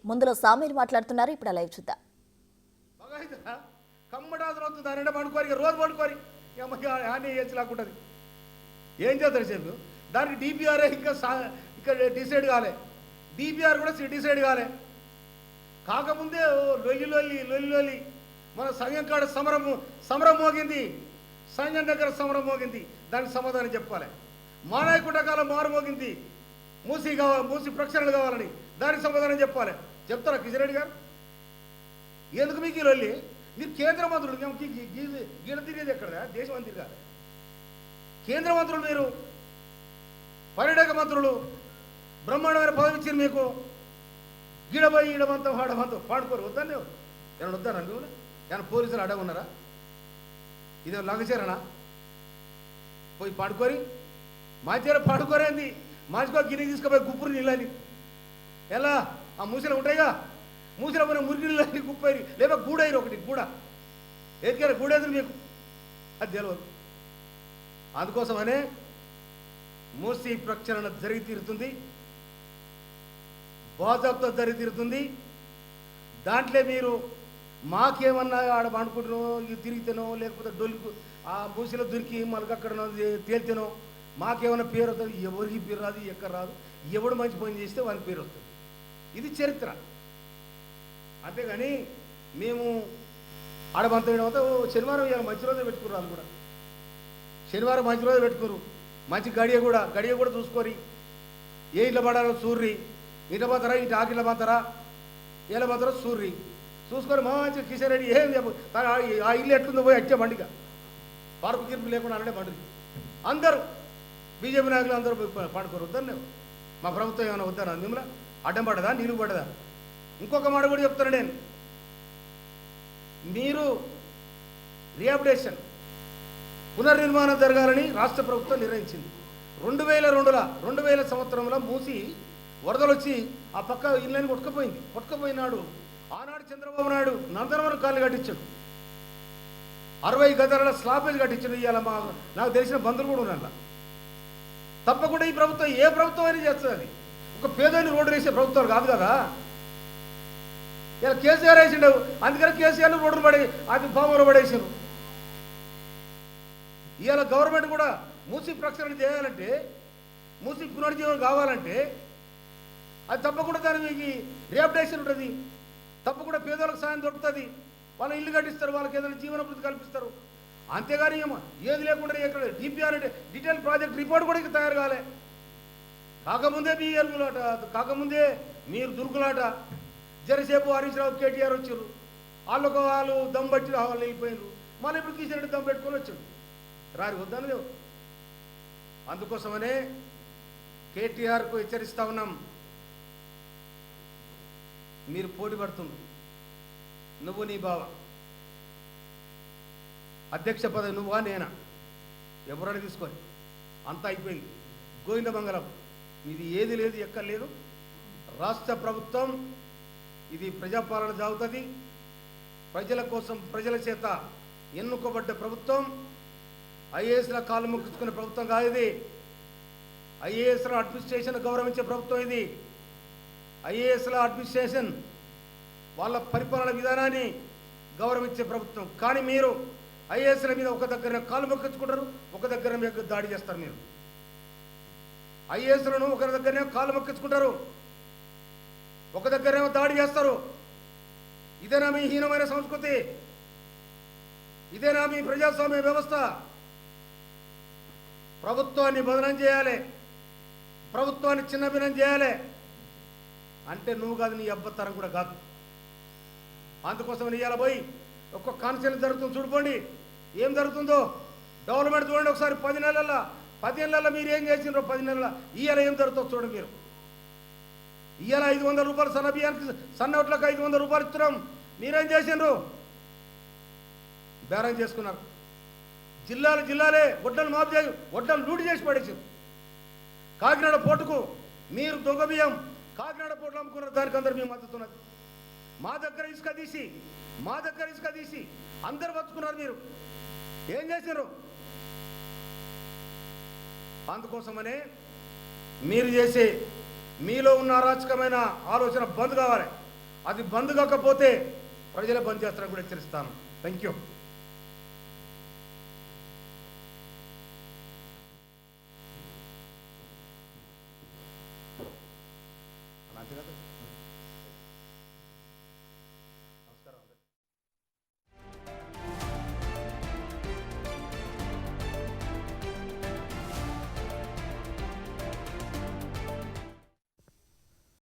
ముందులో సామీర్ మాట్లాడుతున్నారు. ఇప్పుడు లైవ్ చూద్దాం. కమ్మడాదులు అవుతుంది పడుకోరి రోజు పడుకోరి హాని లాక్కుంటుంది. ఏం చేస్తారు చెప్పు? దానికి డిపిఆర్ ఇంకా డిసైడ్ కాలే, డిపిఆర్ కూడా డిసైడ్ కాలే. కాకముందే లొల్లి మన సంఘం కాడ సమరం మోగింది, సంఘం దగ్గర సమరం మోగింది. దానికి సమాధానం చెప్పాలి. మానాయకుట కాలం మారు మోగింది, మూసి ప్రక్షాళన కావాలని దానికి సమాధానం చెప్పాలి. చెప్తారా కిషన్ రెడ్డి గారు? ఎందుకు మీకు ఈ లొల్లి? మీరు కేంద్ర మంత్రులు గీడ తిరిగేది ఎక్కడ? దేశం అని తిరగాలి. కేంద్ర మంత్రులు మీరు, పర్యాటక మంత్రులు, బ్రహ్మాండమైన పదవి ఇచ్చారు మీకు. గీడపోయి ఈడమంతం వాడమంతం పాడుకోరు. వద్దాన్ని ఏమైనా వద్దారా? నువ్వు ఏమైనా పోలీసులు అడగున్నారా? ఇదే లగచేరనా? పోయి పాడుకోరి మాచేర పాడుకోరేంది? మాచుకో గిన్నె తీసుకుపోయి గుప్పురు నీళ్ళని ఎలా ఆ మూసిలో ఉంటాయిగా, మూసిలో పోయిన మురికి నీళ్ళని గుప్పైరి లేదా గూడైరు ఒకటి గూడ ఎదిగారు గూడేదురు మీకు అది తెలియదు. అందుకోసమనే మూసి ప్రక్షాళన జరిగి తీరుతుంది, బాజాబ్తో జరిగి తీరుతుంది. దాంట్లో మీరు మాకేమన్నా ఆడ పండుకుంటునో తిరిగితేనో లేకపోతే డొల్లికు ఆ మూసిలో దొరికి మనకు అక్కడ తేలితేనో మాకేమైనా పేరు వస్తుంది. ఎవరికి పేరు రాదు, ఎక్కడ రాదు. ఎవడు మంచి పని చేస్తే వానికి పేరు వస్తుంది. ఇది చరిత్ర. అంతేగాని మేము ఆడబంతం శనివారం ఇవాళ మంచి రోజే పెట్టుకున్నారు. వాళ్ళు కూడా శనివారం మంచి రోజే పెట్టుకురు. మంచి గడియ కూడా చూసుకొని ఏ ఇళ్ళ పడాలో సూర్రి ఇట్లా పోతారా, ఇటు ఆకిళ్ళ పోతారా, ఏళ్ళ పోతారా సూర్రి చూసుకొని మంచి కిషన్ రెడ్డి ఏం చెప్పు ఆ ఇల్లు ఎట్లుందో పోయి అట్టే బండిగా పార్పు గిర్పు లేకుండా అంటే బండికి అందరూ బీజేపీ నాయకులు అందరూ పడుకోరు. వద్దరు మా ప్రభుత్వం ఏమైనా వద్దనా? మిమ్మల్ని అడ్డం పడదా, నీళ్ళు పడదా? ఇంకొక మాట కూడా చెప్తాను నేను. మీరు రీహాబిలిటేషన్ పునర్నిర్మాణం జరగాలని రాష్ట్ర ప్రభుత్వం నిర్ణయించింది. 2000 సంవత్సరంలో మూసి వరదలు వచ్చి ఆ పక్క ఇళ్ళని కొట్టుకుపోయినాడు. ఆనాడు చంద్రబాబు నాయుడు నందనవరం కాళ్ళు కట్టించాడు, 60 గదాల స్లాబేజ్ కట్టించాడు. ఇవాళ నాకు తెలిసిన బంధువులు కూడా ఉన్నారు. తప్పకుండా ఈ ప్రభుత్వం ఏ ప్రభుత్వం అయినా చేస్తుంది. అది ఒక పేదోని రోడ్డు వేసే ప్రభుత్వాలు కాదు కదా. ఇలా కేసీఆర్ వేసిండు, అందుకని కేసీఆర్ని రోడ్డు పడి అది పాములో పడేసారు. ఇవాళ గవర్నమెంట్ కూడా మూసి ప్రక్షాళన చేయాలంటే, మూసి పునర్జీవనం కావాలంటే అది తప్పకుండా దాని మీకు రిహాబిలిటేషన్ ఉంటుంది. తప్పకుండా పేదలకు సాయం దొరుకుతుంది. వాళ్ళ ఇల్లు కట్టిస్తారు, వాళ్ళకి ఏదైనా జీవనభృతి కల్పిస్తారు. అంతేగాని ఏది లేకుండా ఎక్కడ డిపిఆర్ అంటే డీటెయిల్ ప్రాజెక్ట్ రిపోర్ట్ కూడా ఇంకా తయారు కాలే. కాకముందే మీ ఎరుగులాట, కాకముందే మీరు దుర్గులాట. జరసేపు హరీష్ రావు కేటీఆర్ వచ్చారు, వాళ్ళు దమ్ బట్టి వాళ్ళు వెళ్ళిపోయారు. మళ్ళీ ఇప్పుడు కిషన్ రెడ్డి దమ్ పెట్టుకొని వచ్చాడు. రారి వద్దాను లేవు. అందుకోసమనే కేటీఆర్కు హెచ్చరిస్తా ఉన్నాం. మీరు పోటీ పడుతున్నారు, నువ్వు నీ బావ అధ్యక్ష పదవి నువ్వా నేనా, ఎవరైనా తీసుకొని అంతా అయిపోయింది. గోవిందమంగళం ఇది ఏది లేదు, ఎక్కడ లేదు. రాష్ట్ర ప్రభుత్వం ఇది ప్రజాపాలన సాగుతుంది. ప్రజల కోసం ప్రజల చేత ఎన్నుకోబడ్డ ప్రభుత్వం. ఐఏఎస్ల కాళ్ళు మొక్కించుకునే ప్రభుత్వం కాదు ఇది. ఐఏఎస్ల అడ్మినిస్ట్రేషన్ గౌరవించే ప్రభుత్వం ఇది. ఐఏఎస్ల అడ్మినిస్ట్రేషన్ వాళ్ళ పరిపాలన విధానాన్ని గౌరవించే ప్రభుత్వం. కానీ మీరు ఐఏఎస్ల మీద ఒక దగ్గర కాలు మొక్కించుకుంటారు, ఒక దగ్గర మీకు దాడి చేస్తారు. మీరు ఐఏఎస్లను ఒకరి దగ్గరనే కాలు మొక్కించుకుంటారు, ఒక దగ్గరేమో దాడి చేస్తారు. ఇదేనా మీ హీనమైన సంస్కృతి? ఇదేనా మీ ప్రజాస్వామ్య వ్యవస్థ? ప్రభుత్వాన్ని బదనం చేయాలి, ప్రభుత్వాన్ని చిన్నభిన్నం చేయాలి అంటే నువ్వు కాదు, నీ అబ్బతరం కూడా కాదు. అందుకోసం ఇవాళ పోయి ఒక్క కాన్సెల్ జరుగుతుంది చూడుకోండి. ఏం జరుగుతుందో డెవలప్మెంట్ చూడండి ఒకసారి. 10 నెలల్లో మీరు ఏం చేసినారో 10 నెలల ఇవాళ ఏం జరుగుతుందో చూడండి. మీరు ఇవాళ 500 రూపాయలు సన్న బియ్యానికి, సన్న ఒట్లకు 500 రూపాయలు ఇస్తున్నాం. మీరేం చేసిండ్రు? బేరం చేసుకున్నారు. జిల్లాలే వడ్లను మాఫ్ చేసి వడ్లను లూటి చేసి పడేసారు. కాకినాడ పోర్టుకు మీరు దొంగ బియ్యం కాకినాడ పోర్టులు అమ్ముకున్నారు. దానికి అందరు మేము మద్దతు ఉన్నది. మా దగ్గర ఇసుక తీసి అందరు బతుకున్నారు. మీరు ఏం చేశారు? అందుకోసమనే మీరు చేసే మీలో ఉన్న అరాచకమైన ఆలోచన బంద్ కావాలి. అది బంద్ కాకపోతే ప్రజలే బంద్ చేస్తారని కూడా హెచ్చరిస్తాను. Thank you. అంతే కదా.